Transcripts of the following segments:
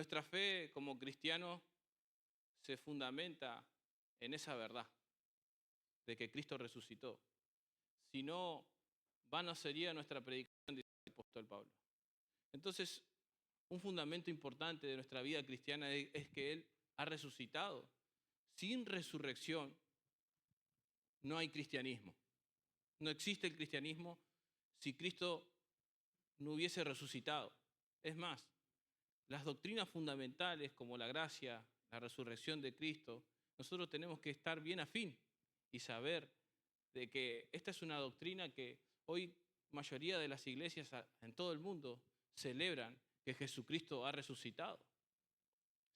Nuestra fe como cristianos se fundamenta en esa verdad de que Cristo resucitó. Si no, vana sería nuestra predicación, dice el apóstol Pablo. Entonces, un fundamento importante de nuestra vida cristiana es que Él ha resucitado. Sin resurrección no hay cristianismo. No existe el cristianismo si Cristo no hubiese resucitado. Es más, las doctrinas fundamentales como la gracia, la resurrección de Cristo, nosotros tenemos que estar bien afín y saber de que esta es una doctrina que hoy mayoría de las iglesias en todo el mundo celebran que Jesucristo ha resucitado.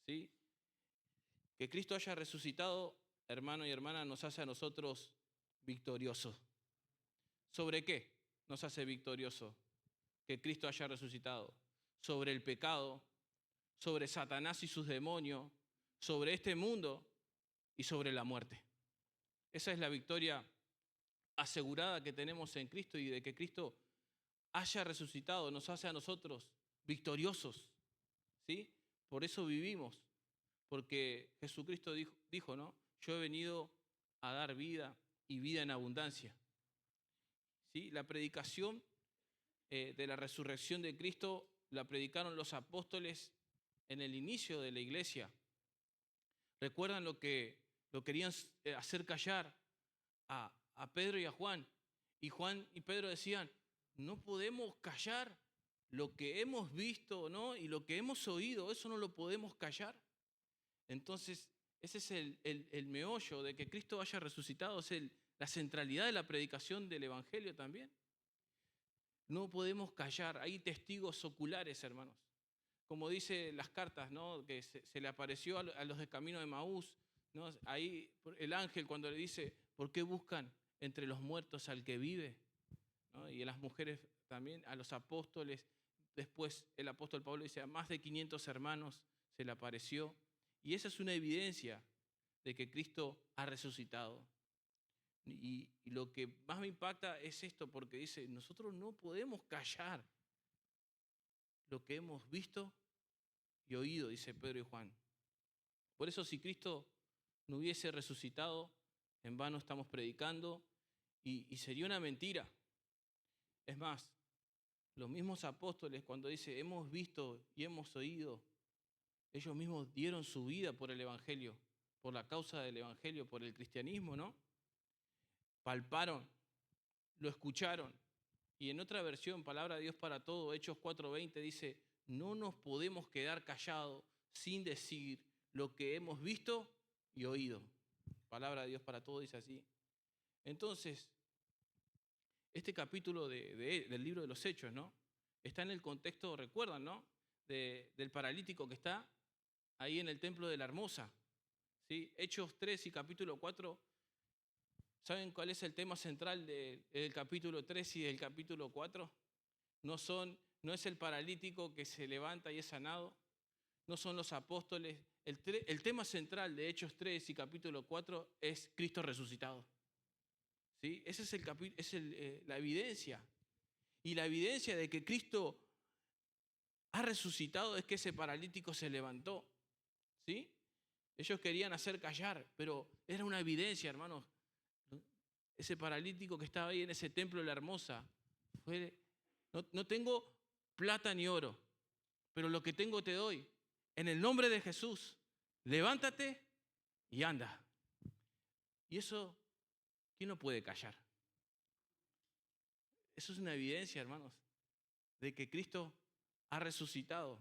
¿Sí? Que Cristo haya resucitado, hermano y hermana, nos hace a nosotros victoriosos. ¿Sobre qué nos hace victoriosos que Cristo haya resucitado? Sobre el pecado, sobre Satanás y sus demonios, sobre este mundo y sobre la muerte. Esa es la victoria asegurada que tenemos en Cristo, y de que Cristo haya resucitado nos hace a nosotros victoriosos. ¿Sí? Por eso vivimos, porque Jesucristo dijo, ¿no? Yo he venido a dar vida y vida en abundancia. ¿Sí? La predicación de la resurrección de Cristo la predicaron los apóstoles en el inicio de la iglesia. ¿Recuerdan lo que lo querían hacer callar a Pedro y a Juan? Y Juan y Pedro decían, no podemos callar lo que hemos visto, ¿no? Y lo que hemos oído, eso no lo podemos callar. Entonces, ese es el meollo de que Cristo haya resucitado, es la centralidad de la predicación del Evangelio también. No podemos callar, hay testigos oculares, hermanos. Como dice las cartas, ¿no? Que se le apareció a los de camino de Maús, ¿no? Ahí el ángel cuando le dice, ¿por qué buscan entre los muertos al que vive? ¿No? Y a las mujeres también, a los apóstoles. Después el apóstol Pablo dice, a más de 500 hermanos se le apareció. Y esa es una evidencia de que Cristo ha resucitado. Y lo que más me impacta es esto, porque dice, nosotros no podemos callar lo que hemos visto y oído, dice Pedro y Juan. Por eso, si Cristo no hubiese resucitado, en vano estamos predicando y sería una mentira. Es más, los mismos apóstoles, cuando dice hemos visto y hemos oído, ellos mismos dieron su vida por el Evangelio, por la causa del Evangelio, por el cristianismo, ¿no? Palparon, lo escucharon. Y en otra versión, Palabra de Dios para Todo, Hechos 4:20, dice, no nos podemos quedar callados sin decir lo que hemos visto y oído. Palabra de Dios para Todo dice así. Entonces, este capítulo del libro de los Hechos, ¿no? Está en el contexto, recuerdan, ¿no? Del paralítico que está ahí en el templo de la Hermosa. ¿Sí? Hechos 3 y capítulo 4. ¿Saben cuál es el tema central del capítulo 3 y del capítulo 4? No es el paralítico que se levanta y es sanado. No son los apóstoles. El tema central de Hechos 3 y capítulo 4 es Cristo resucitado. ¿Sí? Esa es la evidencia. Y la evidencia de que Cristo ha resucitado es que ese paralítico se levantó. ¿Sí? Ellos querían hacer callar, pero era una evidencia, hermanos. Ese paralítico que estaba ahí en ese templo de la Hermosa, no tengo plata ni oro, pero lo que tengo te doy. En el nombre de Jesús, levántate y anda. Y eso, ¿quién lo puede callar? Eso es una evidencia, hermanos, de que Cristo ha resucitado,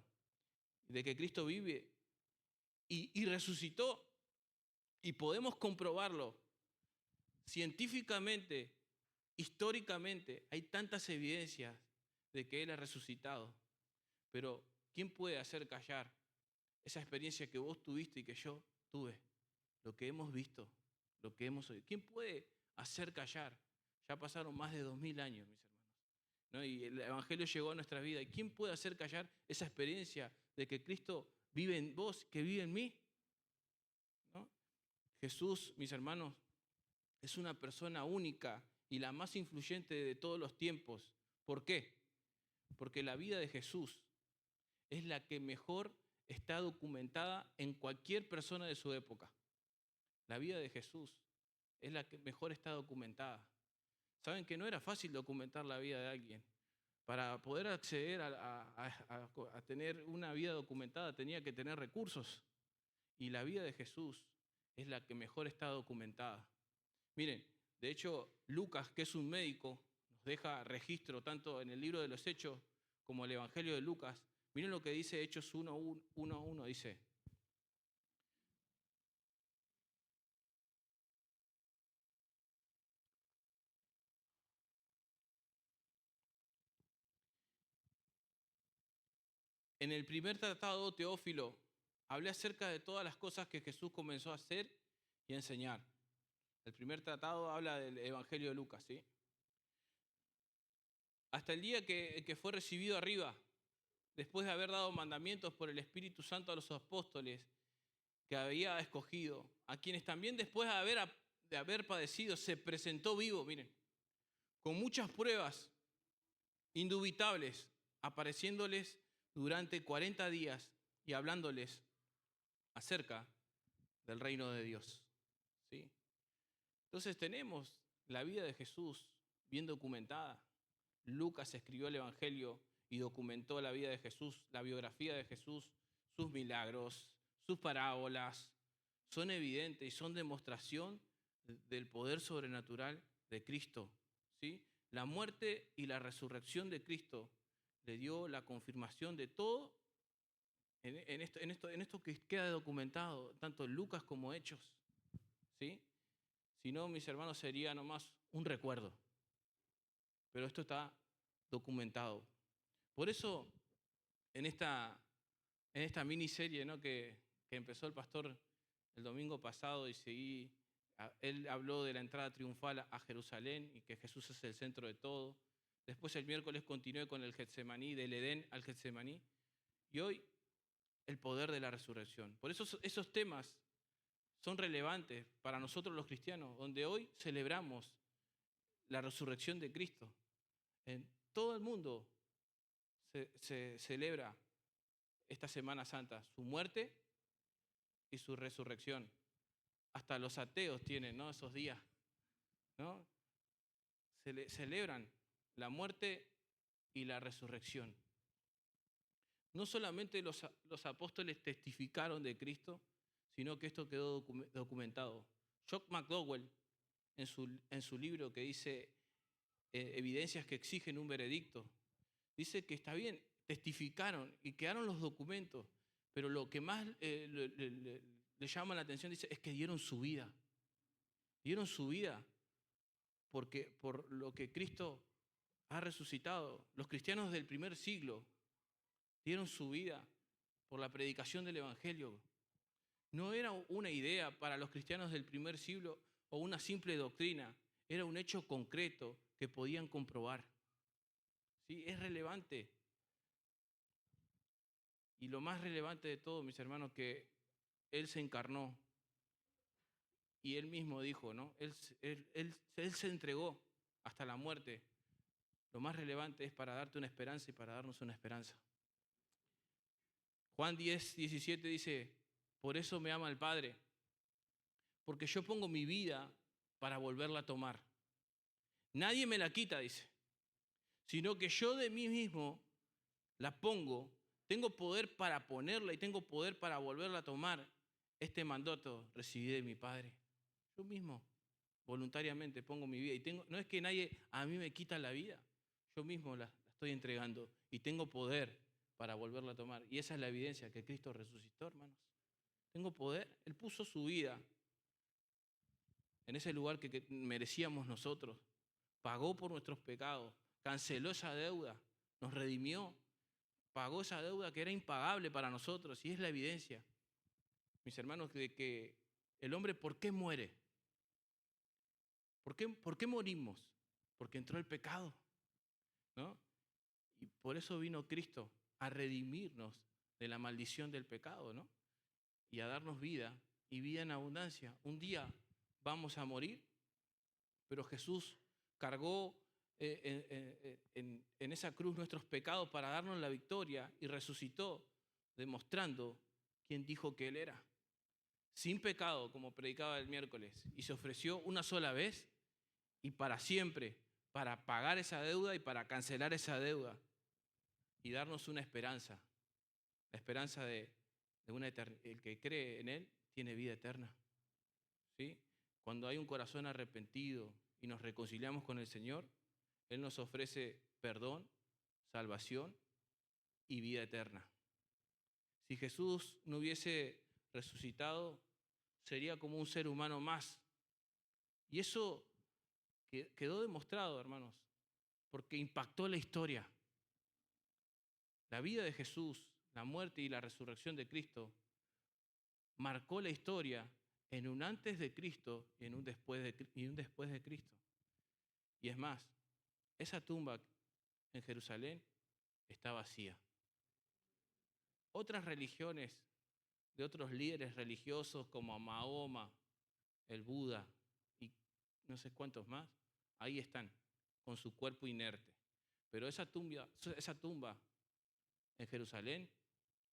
de que Cristo vive y resucitó. Y podemos comprobarlo científicamente, históricamente. Hay tantas evidencias de que Él ha resucitado. Pero ¿quién puede hacer callar esa experiencia que vos tuviste y que yo tuve? Lo que hemos visto, lo que hemos oído. ¿Quién puede hacer callar? Ya pasaron más de 2000 años, mis hermanos, ¿no? Y el Evangelio llegó a nuestra vida. ¿Y quién puede hacer callar esa experiencia de que Cristo vive en vos, que vive en mí? ¿No? Jesús, mis hermanos, es una persona única y la más influyente de todos los tiempos. ¿Por qué? Porque la vida de Jesús es la que mejor está documentada en cualquier persona de su época. La vida de Jesús es la que mejor está documentada. Saben que no era fácil documentar la vida de alguien. Para poder acceder a tener una vida documentada tenía que tener recursos. Y la vida de Jesús es la que mejor está documentada. Miren, de hecho, Lucas, que es un médico, nos deja registro tanto en el libro de los Hechos como el Evangelio de Lucas. Miren lo que dice Hechos 1:1, dice: en el primer tratado, Teófilo, hablé acerca de todas las cosas que Jesús comenzó a hacer y a enseñar. El primer tratado habla del Evangelio de Lucas, ¿sí? Hasta el día que fue recibido arriba, después de haber dado mandamientos por el Espíritu Santo a los apóstoles que había escogido, a quienes también después de haber padecido se presentó vivo, miren, con muchas pruebas indubitables, apareciéndoles durante 40 días y hablándoles acerca del reino de Dios, ¿sí? Entonces tenemos la vida de Jesús bien documentada. Lucas escribió el Evangelio y documentó la vida de Jesús, la biografía de Jesús, sus milagros, sus parábolas. Son evidentes y son demostración del poder sobrenatural de Cristo, ¿sí? La muerte y la resurrección de Cristo le dio la confirmación de todo en esto que queda documentado, tanto en Lucas como Hechos, ¿sí? Si no, mis hermanos, sería nomás un recuerdo. Pero esto está documentado. Por eso, en esta miniserie, ¿no?, que empezó el pastor el domingo pasado y él habló de la entrada triunfal a Jerusalén y que Jesús es el centro de todo. Después el miércoles continué con el Getsemaní, del Edén al Getsemaní. Y hoy, el poder de la resurrección. Por eso esos temas son relevantes para nosotros los cristianos, donde hoy celebramos la resurrección de Cristo. En todo el mundo se celebra esta Semana Santa, su muerte y su resurrección. Hasta los ateos tienen, ¿no?, esos días, ¿no? Celebran la muerte y la resurrección. No solamente los apóstoles testificaron de Cristo, sino que esto quedó documentado. Jock McDowell, en su libro que dice Evidencias que exigen un veredicto, dice que está bien, testificaron y quedaron los documentos, pero lo que más le llama la atención, dice, es que dieron su vida. Dieron su vida por lo que Cristo ha resucitado. Los cristianos del primer siglo dieron su vida por la predicación del Evangelio. No era una idea para los cristianos del primer siglo o una simple doctrina, era un hecho concreto que podían comprobar. ¿Sí? Es relevante. Y lo más relevante de todo, mis hermanos, que Él se encarnó y Él mismo dijo, ¿no? Él se entregó hasta la muerte. Lo más relevante es para darte una esperanza y para darnos una esperanza. Juan 10:17 dice: por eso me ama el Padre, porque yo pongo mi vida para volverla a tomar. Nadie me la quita, dice, sino que yo de mí mismo la pongo. Tengo poder para ponerla y tengo poder para volverla a tomar. Este mandato recibí de mi Padre. Yo mismo voluntariamente pongo mi vida. No es que nadie a mí me quita la vida. Yo mismo la estoy entregando y tengo poder para volverla a tomar. Y esa es la evidencia que Cristo resucitó, hermanos. Tengo poder. Él puso su vida en ese lugar que merecíamos nosotros. Pagó por nuestros pecados. Canceló esa deuda. Nos redimió. Pagó esa deuda que era impagable para nosotros. Y es la evidencia, mis hermanos, de que el hombre, ¿por qué muere? ¿Por qué morimos? Porque entró el pecado, ¿no? Y por eso vino Cristo, a redimirnos de la maldición del pecado, ¿no? Y a darnos vida, y vida en abundancia. Un día vamos a morir, pero Jesús cargó en esa cruz nuestros pecados para darnos la victoria y resucitó demostrando quién dijo que Él era. Sin pecado, como predicaba el miércoles, y se ofreció una sola vez y para siempre, para pagar esa deuda y para cancelar esa deuda y darnos una esperanza, la esperanza de una eternidad. El que cree en Él tiene vida eterna. ¿Sí? Cuando hay un corazón arrepentido y nos reconciliamos con el Señor, Él nos ofrece perdón, salvación y vida eterna. Si Jesús no hubiese resucitado, sería como un ser humano más. Y eso quedó demostrado, hermanos, porque impactó la historia. La vida de Jesús, la muerte y la resurrección de Cristo, marcó la historia en un antes de Cristo y en un después de Cristo. Y es más, esa tumba en Jerusalén está vacía. Otras religiones de otros líderes religiosos como Mahoma, el Buda y no sé cuántos más, ahí están, con su cuerpo inerte. Pero esa tumba en Jerusalén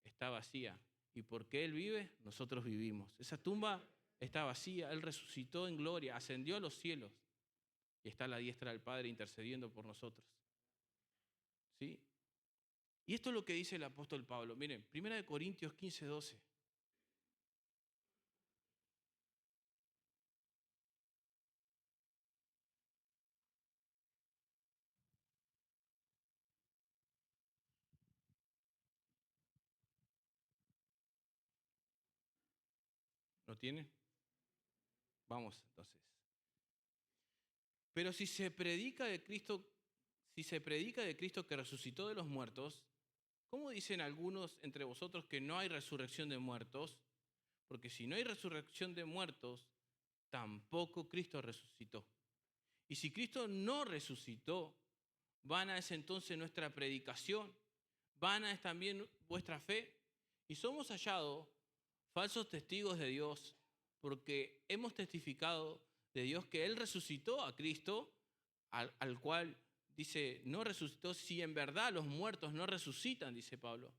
está vacía. Y porque Él vive, nosotros vivimos. Esa tumba está vacía, Él resucitó en gloria, ascendió a los cielos y está a la diestra del Padre intercediendo por nosotros. ¿Sí? Y esto es lo que dice el apóstol Pablo. Miren, 1 Corintios 15:12. ¿Lo tienen? Vamos entonces. Pero si se predica de Cristo que resucitó de los muertos, ¿cómo dicen algunos entre vosotros que no hay resurrección de muertos? Porque si no hay resurrección de muertos, tampoco Cristo resucitó. Y si Cristo no resucitó, vana es entonces nuestra predicación, vana es también vuestra fe. Y somos hallados falsos testigos de Dios, porque hemos testificado de Dios que Él resucitó a Cristo, al cual dice, no resucitó si en verdad los muertos no resucitan, dice Pablo.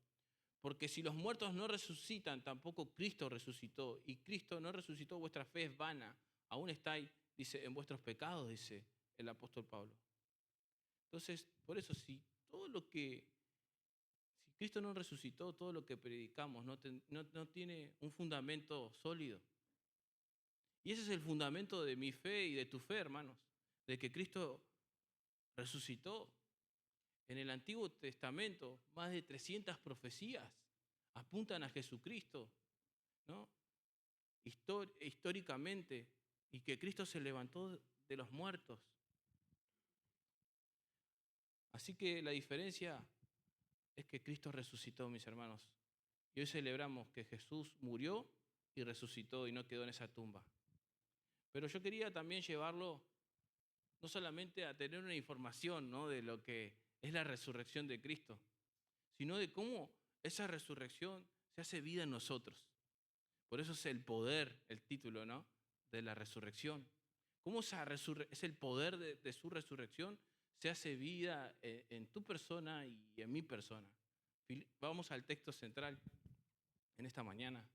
Porque si los muertos no resucitan, tampoco Cristo resucitó. Y Cristo no resucitó, vuestra fe es vana. Aún estáis, dice, en vuestros pecados, dice el apóstol Pablo. Entonces, por eso, si Cristo no resucitó, todo lo que predicamos no tiene un fundamento sólido. Y ese es el fundamento de mi fe y de tu fe, hermanos, de que Cristo resucitó. En el Antiguo Testamento, más de 300 profecías apuntan a Jesucristo, ¿no? Históricamente, y que Cristo se levantó de los muertos. Así que la diferencia es que Cristo resucitó, mis hermanos. Y hoy celebramos que Jesús murió y resucitó y no quedó en esa tumba. Pero yo quería también llevarlo no solamente a tener una información, ¿no?, de lo que es la resurrección de Cristo, sino de cómo esa resurrección se hace vida en nosotros. Por eso es el poder, el título, ¿no?, de la resurrección. Cómo es el poder de su resurrección se hace vida en tu persona y en mi persona. Vamos al texto central en esta mañana.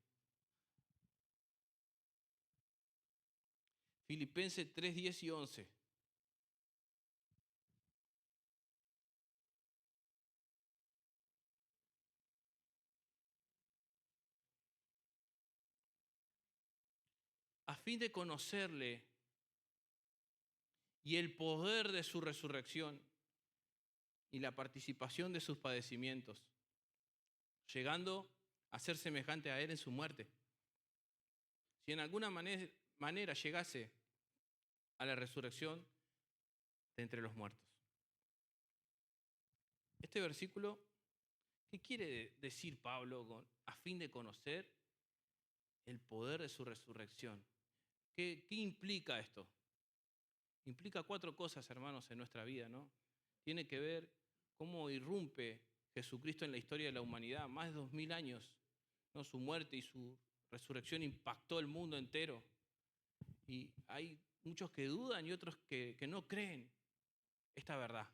Filipenses 3, 10 y 11. A fin de conocerle y el poder de su resurrección y la participación de sus padecimientos, llegando a ser semejante a Él en su muerte. Si en alguna manera llegase a la resurrección de entre los muertos. Este versículo, ¿qué quiere decir Pablo con a fin de conocer el poder de su resurrección? ¿Qué implica esto? Implica 4 cosas, hermanos, en nuestra vida, ¿no? Tiene que ver cómo irrumpe Jesucristo en la historia de la humanidad, más de 2000 años, ¿no? Su muerte y su resurrección impactó el mundo entero. Y hay muchos que dudan y otros que no creen esta verdad.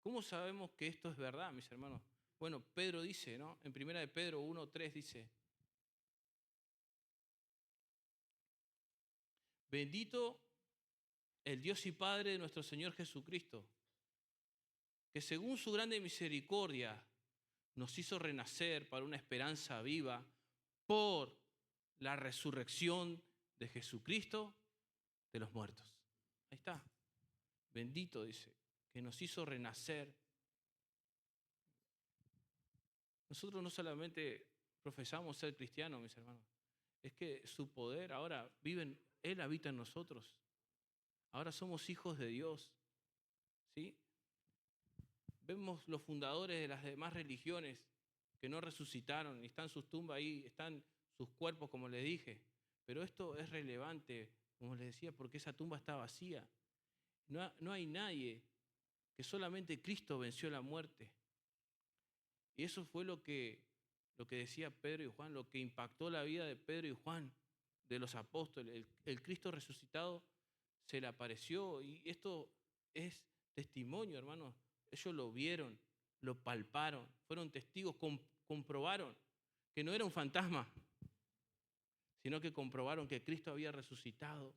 ¿Cómo sabemos que esto es verdad, mis hermanos? Bueno, Pedro dice, ¿no? En 1 de Pedro 1:3 dice, bendito el Dios y Padre de nuestro Señor Jesucristo, que según su grande misericordia nos hizo renacer para una esperanza viva por la resurrección de Jesucristo de los muertos. Ahí está. Bendito, dice, que nos hizo renacer. Nosotros no solamente profesamos ser cristianos, mis hermanos, es que su poder ahora Él habita en nosotros. Ahora somos hijos de Dios, ¿sí? Vemos los fundadores de las demás religiones que no resucitaron y están sus tumbas ahí, están sus cuerpos, como les dije. Pero esto es relevante, como les decía, porque esa tumba está vacía. No hay nadie, que solamente Cristo venció la muerte. Y eso fue lo que decía Pedro y Juan, lo que impactó la vida de Pedro y Juan, de los apóstoles. El Cristo resucitado se le apareció y esto es testimonio, hermanos. Ellos lo vieron, lo palparon, fueron testigos, comprobaron que no era un fantasma, sino que comprobaron que Cristo había resucitado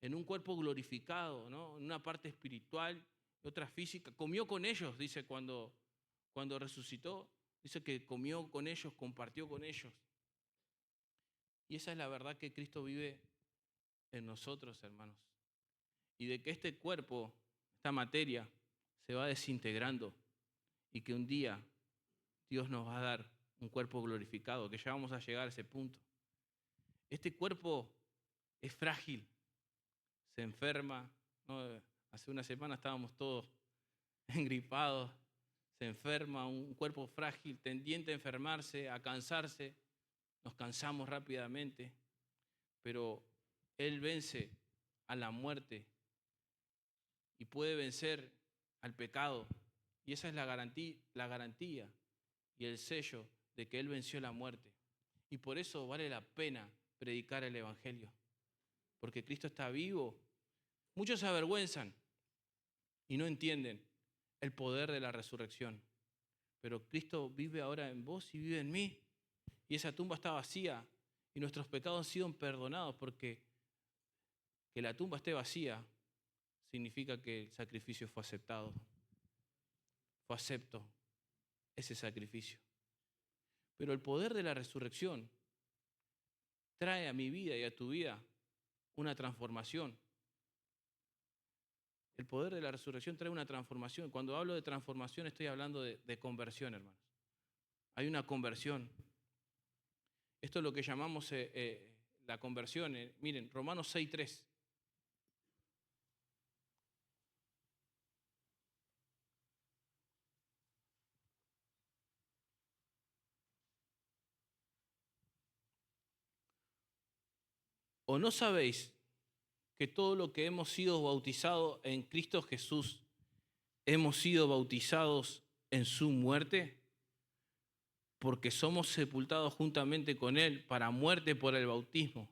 en un cuerpo glorificado, ¿no? En una parte espiritual, otra física. Comió con ellos, dice, cuando resucitó, dice que comió con ellos, compartió con ellos. Y esa es la verdad que Cristo vive en nosotros, hermanos. Y de que este cuerpo, esta materia, se va desintegrando y que un día Dios nos va a dar un cuerpo glorificado, que ya vamos a llegar a ese punto. Este cuerpo es frágil, se enferma, ¿no? Hace una semana estábamos todos engripados, se enferma, un cuerpo frágil, tendiente a enfermarse, a cansarse, nos cansamos rápidamente, pero Él vence a la muerte y puede vencer al pecado. Y esa es la garantía y el sello de que Él venció la muerte. Y por eso vale la pena predicar el Evangelio, porque Cristo está vivo. Muchos se avergüenzan y no entienden el poder de la resurrección. Pero Cristo vive ahora en vos y vive en mí. Y esa tumba está vacía y nuestros pecados han sido perdonados, porque que la tumba esté vacía significa que el sacrificio fue aceptado. Fue acepto ese sacrificio. Pero el poder de la resurrección trae a mi vida y a tu vida una transformación. El poder de la resurrección trae una transformación. Cuando hablo de transformación estoy hablando de conversión, hermanos. Hay una conversión. Esto es lo que llamamos la conversión. Miren, Romanos 6:3. ¿O no sabéis que todo lo que hemos sido bautizados en Cristo Jesús, hemos sido bautizados en su muerte? Porque somos sepultados juntamente con Él para muerte por el bautismo,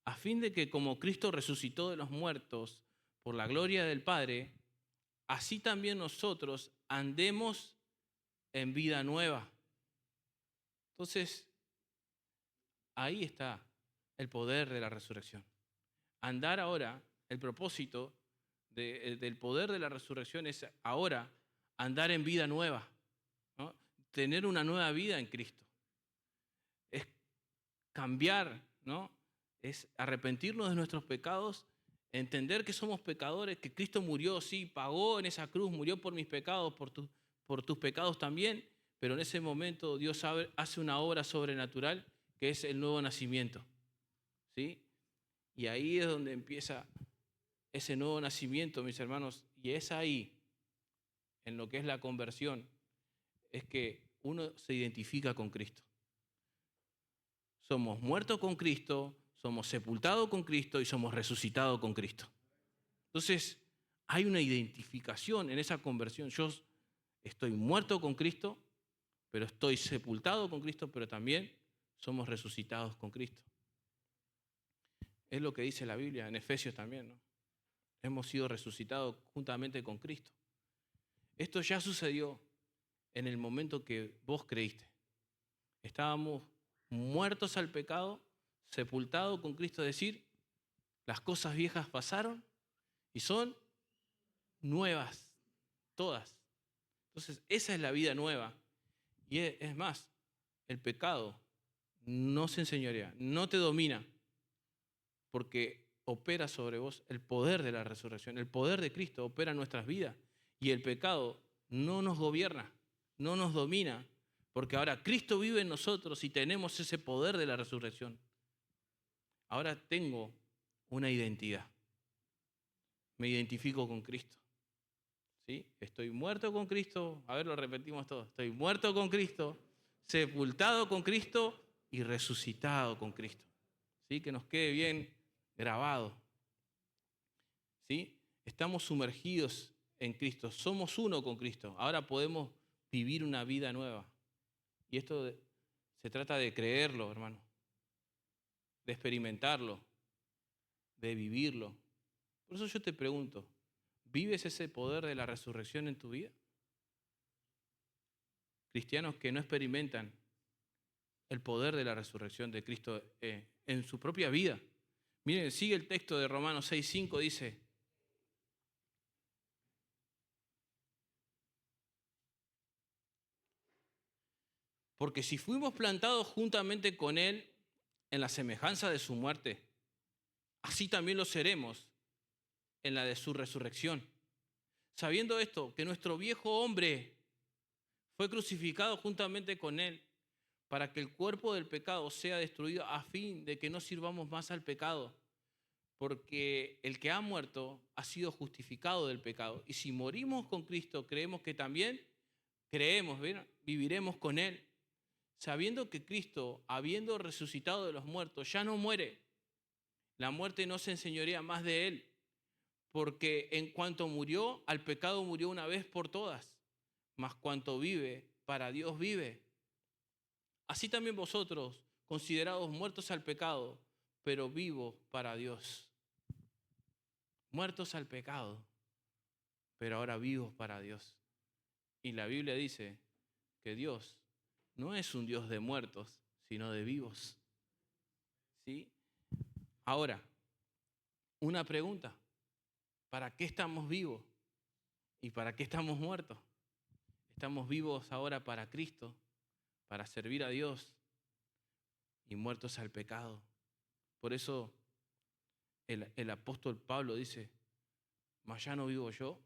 a fin de que como Cristo resucitó de los muertos por la gloria del Padre, así también nosotros andemos en vida nueva. Entonces, ahí está el poder de la resurrección. Andar ahora, el propósito del poder de la resurrección es ahora andar en vida nueva, ¿no? Tener una nueva vida en Cristo. Es cambiar, ¿no? Es arrepentirnos de nuestros pecados, entender que somos pecadores, que Cristo murió, sí, pagó en esa cruz, murió por mis pecados, por tus pecados también, pero en ese momento Dios hace una obra sobrenatural que es el nuevo nacimiento, ¿sí? Y ahí es donde empieza ese nuevo nacimiento, mis hermanos, y es ahí, en lo que es la conversión, es que uno se identifica con Cristo. Somos muertos con Cristo, somos sepultados con Cristo y somos resucitados con Cristo. Entonces, hay una identificación en esa conversión. Yo estoy muerto con Cristo, pero estoy sepultado con Cristo, pero también somos resucitados con Cristo. Es lo que dice la Biblia, en Efesios también, ¿no? Hemos sido resucitados juntamente con Cristo. Esto ya sucedió. en el momento que vos creíste. Estábamos muertos al pecado, sepultados con Cristo, es decir, las cosas viejas pasaron y son nuevas, todas. Entonces, esa es la vida nueva. Y es más, el pecado no se enseñorea, no te domina, porque opera sobre vos el poder de la resurrección, el poder de Cristo opera en nuestras vidas y el pecado no nos gobierna, no nos domina, porque ahora Cristo vive en nosotros y tenemos ese poder de la resurrección. Ahora tengo una identidad, me identifico con Cristo. ¿Sí? Estoy muerto con Cristo, a ver, lo repetimos todos, estoy muerto con Cristo, sepultado con Cristo y resucitado con Cristo. ¿Sí? Que nos quede bien grabado. ¿Sí? Estamos sumergidos en Cristo, somos uno con Cristo, ahora podemos vivir una vida nueva. Y esto se trata de creerlo, hermano, de experimentarlo, de vivirlo. Por eso yo te pregunto, ¿vives ese poder de la resurrección en tu vida? Cristianos que no experimentan el poder de la resurrección de Cristo en su propia vida. Miren, sigue el texto de Romanos 6:5, dice: porque si fuimos plantados juntamente con Él en la semejanza de su muerte, así también lo seremos en la de su resurrección. Sabiendo esto, que nuestro viejo hombre fue crucificado juntamente con Él, para que el cuerpo del pecado sea destruido, a fin de que no sirvamos más al pecado. Porque el que ha muerto ha sido justificado del pecado. Y si morimos con Cristo, creemos que también viviremos con Él. Sabiendo que Cristo, habiendo resucitado de los muertos, ya no muere. La muerte no se enseñorea más de Él. Porque en cuanto murió, al pecado murió una vez por todas. Mas cuanto vive, para Dios vive. Así también vosotros, considerados muertos al pecado, pero vivos para Dios. Muertos al pecado, pero ahora vivos para Dios. Y la Biblia dice que Dios no es un Dios de muertos, sino de vivos. ¿Sí? Ahora, una pregunta. ¿Para qué estamos vivos? ¿Y para qué estamos muertos? Estamos vivos ahora para Cristo, para servir a Dios, y muertos al pecado. Por eso el apóstol Pablo dice: mas ya no vivo yo,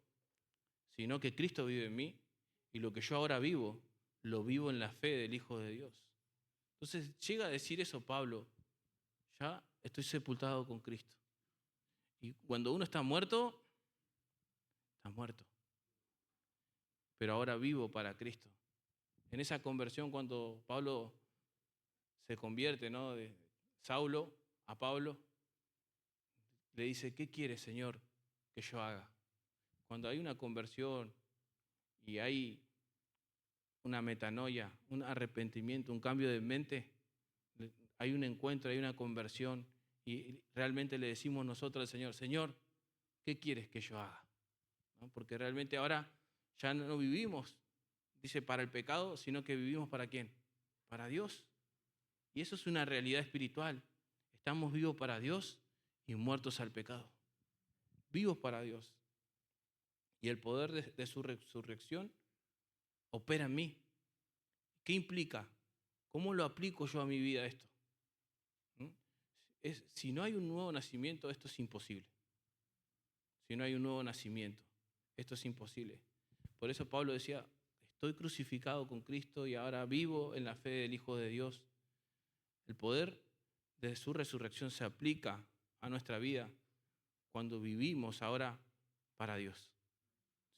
sino que Cristo vive en mí, y lo que yo ahora vivo, lo vivo en la fe del Hijo de Dios. Entonces llega a decir eso Pablo: ya estoy sepultado con Cristo. Y cuando uno está muerto, está muerto. Pero ahora vivo para Cristo. En esa conversión, cuando Pablo se convierte, ¿no?, de Saulo a Pablo, le dice: ¿qué quieres, Señor, que yo haga? Cuando hay una conversión y hay una metanoia, un arrepentimiento, un cambio de mente, hay un encuentro, hay una conversión, y realmente le decimos nosotros al Señor: Señor, ¿qué quieres que yo haga? ¿No? Porque realmente ahora ya no vivimos, dice, para el pecado, sino que vivimos ¿para quién? Para Dios. Y eso es una realidad espiritual. Estamos vivos para Dios y muertos al pecado. Vivos para Dios. Y el poder de su resurrección opera en mí. ¿Qué implica? ¿Cómo lo aplico yo a mi vida esto? Si no hay un nuevo nacimiento, esto es imposible. Si no hay un nuevo nacimiento, esto es imposible. Por eso Pablo decía: estoy crucificado con Cristo y ahora vivo en la fe del Hijo de Dios. El poder de su resurrección se aplica a nuestra vida cuando vivimos ahora para Dios.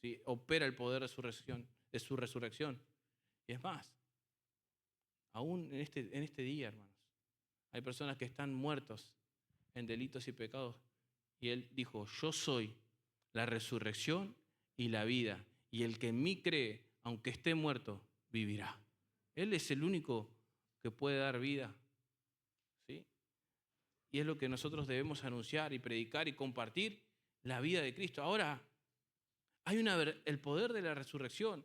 ¿Sí? Opera el poder de su resurrección. Y es más, aún en este día, hermanos, hay personas que están muertos en delitos y pecados. Y Él dijo: yo soy la resurrección y la vida. Y el que en mí cree, aunque esté muerto, vivirá. Él es el único que puede dar vida. ¿Sí? Y es lo que nosotros debemos anunciar y predicar y compartir, la vida de Cristo. Ahora, hay el poder de la resurrección.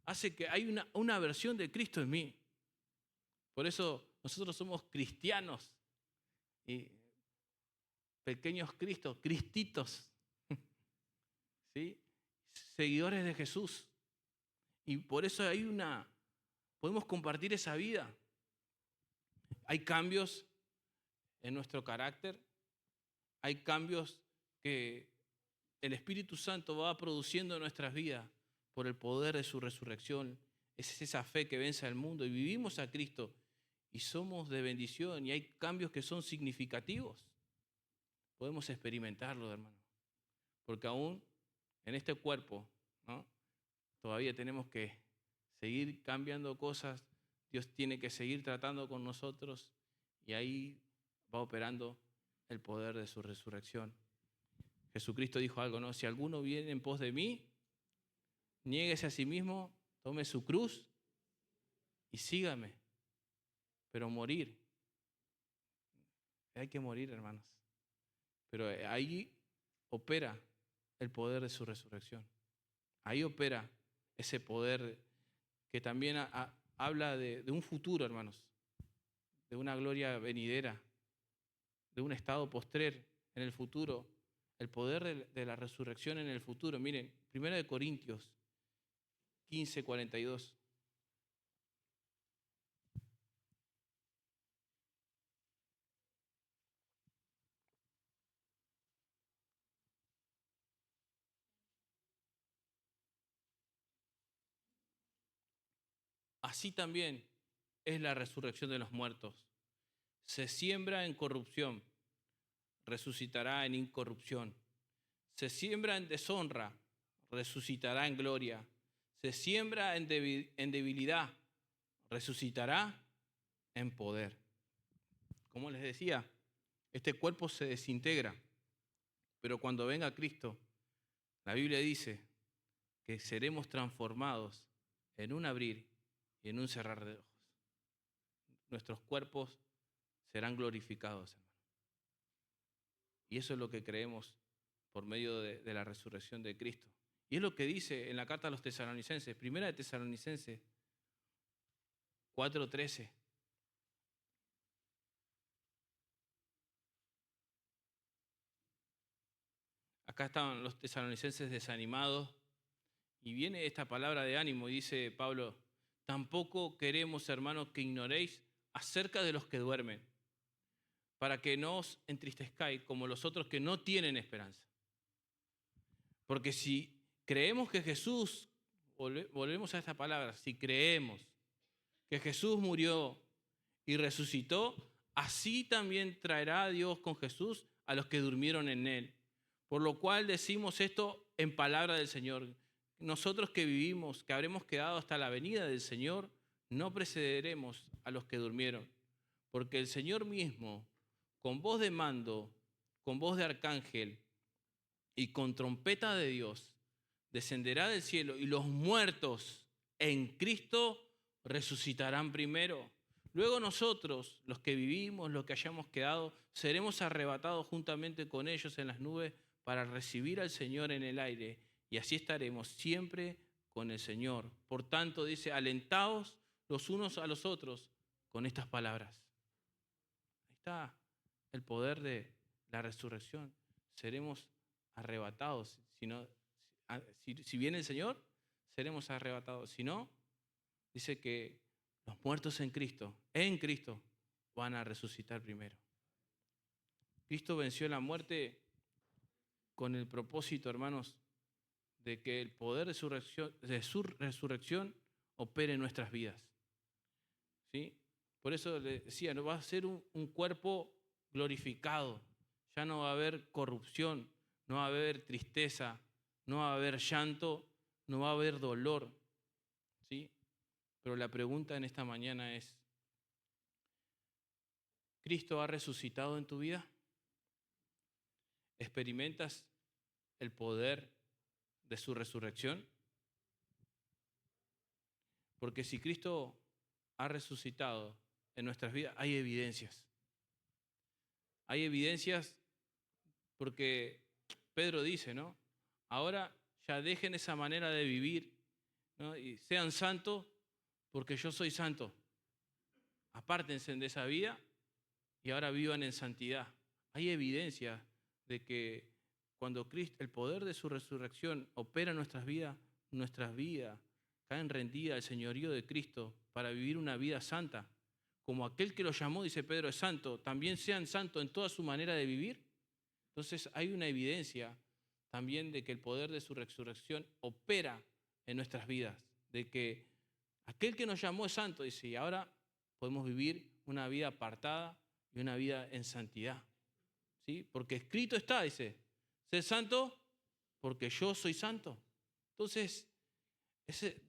hace que hay una versión de Cristo en mí. Por eso nosotros somos cristianos y pequeños Cristos, cristitos, ¿sí? Seguidores de Jesús. Y por eso podemos compartir esa vida. Hay cambios en nuestro carácter, hay cambios que el Espíritu Santo va produciendo en nuestras vidas por el poder de su resurrección. Es esa fe que vence al mundo y vivimos a Cristo y somos de bendición y hay cambios que son significativos. Podemos experimentarlo, hermano, porque aún en este cuerpo, ¿no? Todavía tenemos que seguir cambiando cosas. Dios tiene que seguir tratando con nosotros y ahí va operando el poder de su resurrección. Jesucristo dijo algo, ¿no? Si alguno viene en pos de mí, niéguese a sí mismo, tome su cruz y sígame. Pero morir, hay que morir, hermanos. Pero ahí opera el poder de su resurrección. Ahí opera ese poder que también habla de un futuro, hermanos, de una gloria venidera, de un estado postrer en el futuro, el poder de la resurrección en el futuro. Miren, 1 Corintios 15:42. Así también es la resurrección de los muertos. Se siembra en corrupción, resucitará en incorrupción. Se siembra en deshonra, resucitará en gloria. Se siembra en debilidad, resucitará en poder. Como les decía, este cuerpo se desintegra, pero cuando venga Cristo, la Biblia dice que seremos transformados en un abrir y en un cerrar de ojos. Nuestros cuerpos serán glorificados, hermano. Y eso es lo que creemos por medio de la resurrección de Cristo. Y es lo que dice en la carta a los tesalonicenses, 1 Tesalonicenses 4:13. Acá estaban los tesalonicenses desanimados y viene esta palabra de ánimo y dice Pablo, tampoco queremos, hermanos, que ignoréis acerca de los que duermen, para que no os entristezcáis como los otros que no tienen esperanza. Porque si creemos que Jesús, volvemos a esta palabra, si creemos que Jesús murió y resucitó, así también traerá Dios con Jesús a los que durmieron en él. Por lo cual decimos esto en palabra del Señor. Nosotros que vivimos, que habremos quedado hasta la venida del Señor, no precederemos a los que durmieron. Porque el Señor mismo, con voz de mando, con voz de arcángel y con trompeta de Dios, descenderá del cielo y los muertos en Cristo resucitarán primero. Luego nosotros, los que vivimos, los que hayamos quedado, seremos arrebatados juntamente con ellos en las nubes para recibir al Señor en el aire y así estaremos siempre con el Señor. Por tanto, dice, alentaos los unos a los otros con estas palabras. Ahí está el poder de la resurrección. Seremos arrebatados. Si viene el Señor, seremos arrebatados. Si no, dice que los muertos en Cristo, van a resucitar primero. Cristo venció la muerte con el propósito, hermanos, de que el poder de su resurrección opere en nuestras vidas. ¿Sí? Por eso le decía, no va a ser un cuerpo glorificado. Ya no va a haber corrupción, no va a haber tristeza, no va a haber llanto, no va a haber dolor. ¿Sí? Pero la pregunta en esta mañana es, ¿Cristo ha resucitado en tu vida? ¿Experimentas el poder de su resurrección? Porque si Cristo ha resucitado en nuestras vidas, hay evidencias. Hay evidencias porque Pedro dice, ¿no? Ahora ya dejen esa manera de vivir ¿no? Y sean santos porque yo soy santo. Apártense de esa vida y ahora vivan en santidad. Hay evidencia de que cuando Cristo, el poder de su resurrección opera en nuestras vidas caen rendidas al señorío de Cristo para vivir una vida santa. Como aquel que lo llamó, dice Pedro, es santo, también sean santos en toda su manera de vivir. Entonces hay una evidencia también de que el poder de su resurrección opera en nuestras vidas, de que aquel que nos llamó es santo, dice, y ahora podemos vivir una vida apartada y una vida en santidad. ¿Sí? Porque escrito está, dice, sé santo porque yo soy santo. Entonces,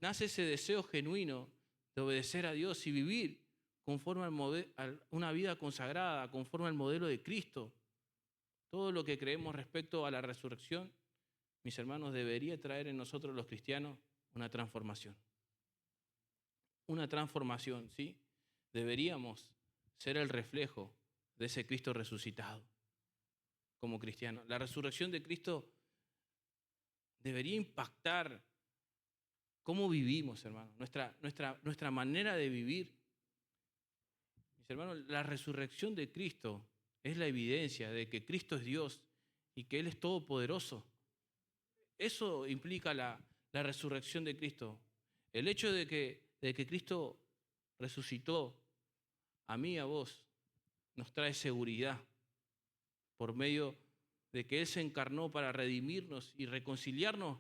nace ese deseo genuino de obedecer a Dios y vivir conforme a una vida consagrada, conforme al modelo de Cristo. Todo lo que creemos respecto a la resurrección, mis hermanos, debería traer en nosotros los cristianos una transformación. Una transformación, ¿sí? Deberíamos ser el reflejo de ese Cristo resucitado como cristianos. La resurrección de Cristo debería impactar cómo vivimos, hermanos, nuestra manera de vivir. Mis hermanos, la resurrección de Cristo es la evidencia de que Cristo es Dios y que Él es todopoderoso. Eso implica la resurrección de Cristo. El hecho de que Cristo resucitó a mí y a vos nos trae seguridad por medio de que Él se encarnó para redimirnos y reconciliarnos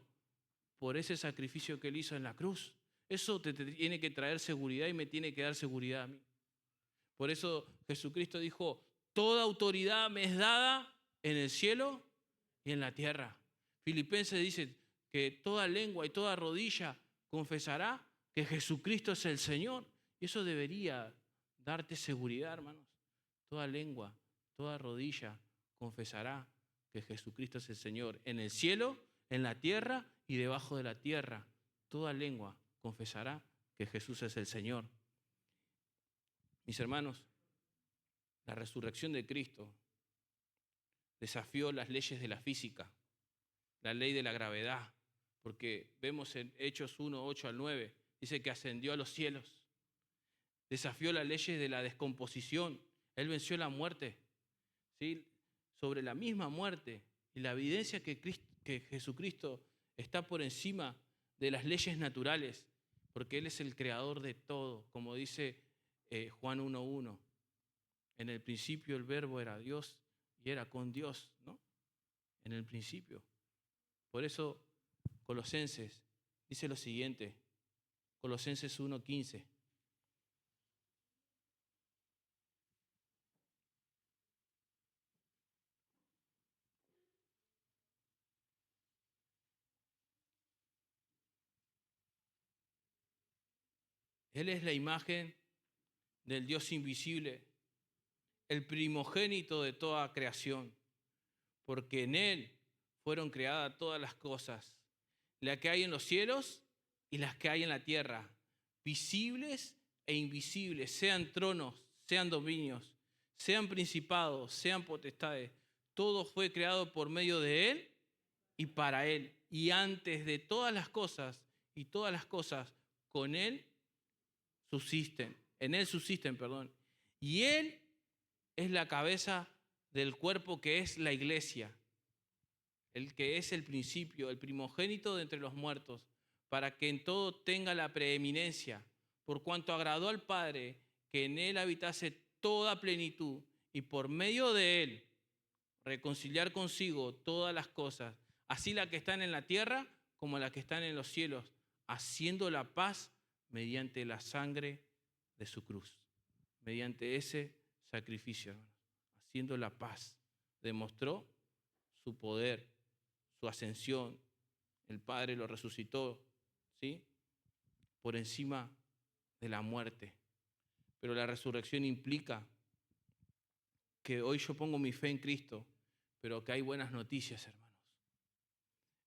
por ese sacrificio que Él hizo en la cruz. Eso te tiene que traer seguridad y me tiene que dar seguridad a mí. Por eso Jesucristo dijo, toda autoridad me es dada en el cielo y en la tierra. Filipenses dice que toda lengua y toda rodilla confesará que Jesucristo es el Señor. Y eso debería darte seguridad, hermanos. Toda lengua, toda rodilla confesará que Jesucristo es el Señor. En el cielo, en la tierra y debajo de la tierra. Toda lengua confesará que Jesús es el Señor. Mis hermanos, la resurrección de Cristo desafió las leyes de la física, la ley de la gravedad, porque vemos en Hechos 1, 8 al 9, dice que ascendió a los cielos, desafió las leyes de la descomposición, Él venció la muerte, ¿sí? Sobre la misma muerte y la evidencia que Jesucristo está por encima de las leyes naturales, porque Él es el creador de todo, como dice Juan 1:1. En el principio el verbo era Dios y era con Dios, ¿no? En el principio. Por eso Colosenses dice lo siguiente, Colosenses 1:15. Él es la imagen del Dios invisible, el primogénito de toda creación, porque en Él fueron creadas todas las cosas, las que hay en los cielos y las que hay en la tierra, visibles e invisibles, sean tronos, sean dominios, sean principados, sean potestades. Todo fue creado por medio de Él y para Él. Y antes de todas las cosas, y todas las cosas con Él subsisten, en Él subsisten, perdón. Y Él es la cabeza del cuerpo que es la iglesia, el que es el principio, el primogénito de entre los muertos, para que en todo tenga la preeminencia, por cuanto agradó al Padre que en Él habitase toda plenitud y por medio de Él reconciliar consigo todas las cosas, así las que están en la tierra como las que están en los cielos, haciendo la paz mediante la sangre de su cruz, mediante ese sacrificio, hermanos, haciendo la paz. Demostró su poder, su ascensión. El Padre lo resucitó, ¿sí? Por encima de la muerte. Pero la resurrección implica que hoy yo pongo mi fe en Cristo, pero que hay buenas noticias, hermanos.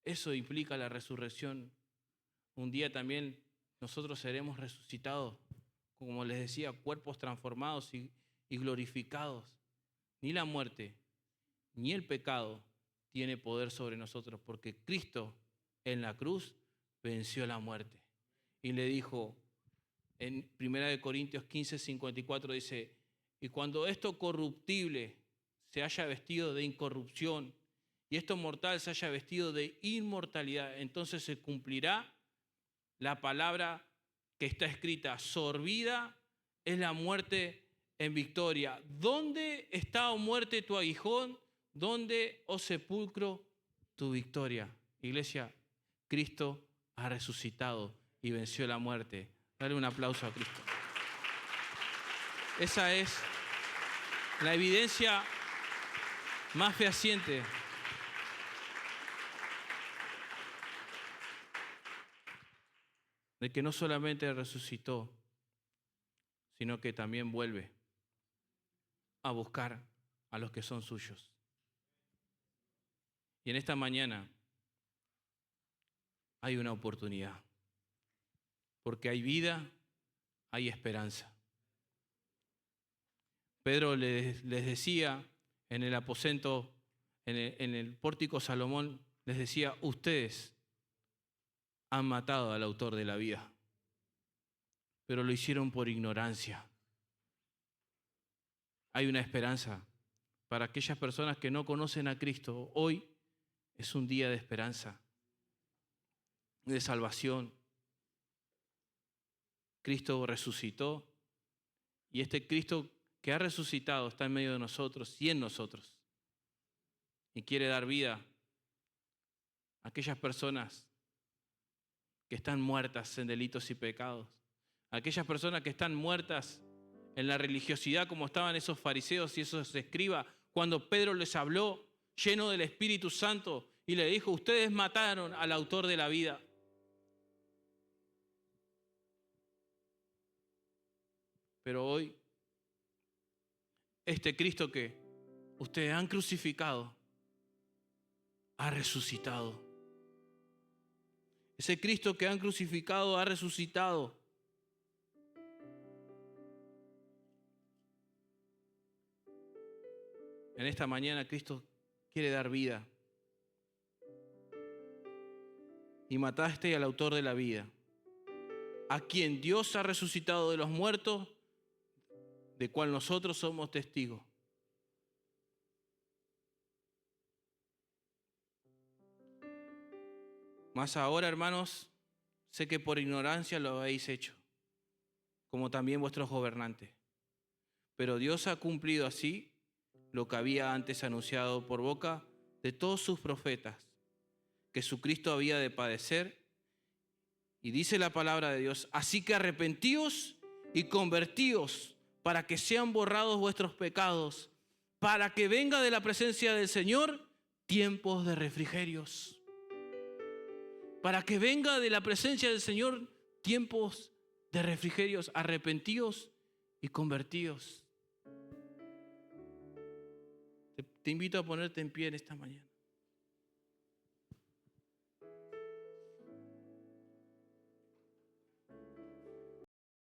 Eso implica la resurrección. Un día también nosotros seremos resucitados, como les decía, cuerpos transformados y glorificados. Ni la muerte, ni el pecado tiene poder sobre nosotros, porque Cristo en la cruz venció la muerte. y le dijo, en 1 Corintios 15:54 dice, y cuando esto corruptible se haya vestido de incorrupción y esto mortal se haya vestido de inmortalidad, entonces se cumplirá la palabra que está escrita, sorbida es la muerte en victoria. ¿Dónde está, oh muerte, tu aguijón? ¿Dónde, oh sepulcro, tu victoria? Iglesia, Cristo ha resucitado y venció la muerte. Dale un aplauso a Cristo. Esa es la evidencia más fehaciente de que no solamente resucitó, sino que también vuelve a buscar a los que son suyos. Y en esta mañana hay una oportunidad, porque hay vida, hay esperanza. Pedro les decía en el aposento, en el pórtico Salomón, les decía, ustedes han matado al autor de la vida, pero lo hicieron por ignorancia. Hay una esperanza para aquellas personas que no conocen a Cristo. Hoy es un día de esperanza, de salvación. Cristo resucitó y este Cristo que ha resucitado está en medio de nosotros y en nosotros. Y quiere dar vida a aquellas personas que están muertas en delitos y pecados. A aquellas personas que están muertas en la religiosidad como estaban esos fariseos y esos escribas cuando Pedro les habló lleno del Espíritu Santo y le dijo, ustedes mataron al autor de la vida. Pero hoy, este Cristo que ustedes han crucificado, ha resucitado. Ese Cristo que han crucificado ha resucitado. En esta mañana Cristo quiere dar vida. Y mataste al autor de la vida, a quien Dios ha resucitado de los muertos, de cual nosotros somos testigos. Mas ahora, hermanos, sé que por ignorancia lo habéis hecho, como también vuestros gobernantes. Pero Dios ha cumplido así lo que había antes anunciado por boca de todos sus profetas, que su Cristo había de padecer. Y dice la palabra de Dios, así que arrepentíos y convertíos para que sean borrados vuestros pecados, para que venga de la presencia del Señor tiempos de refrigerios. Para que venga de la presencia del Señor tiempos de refrigerios, arrepentíos y convertíos. Te invito a ponerte en pie en esta mañana.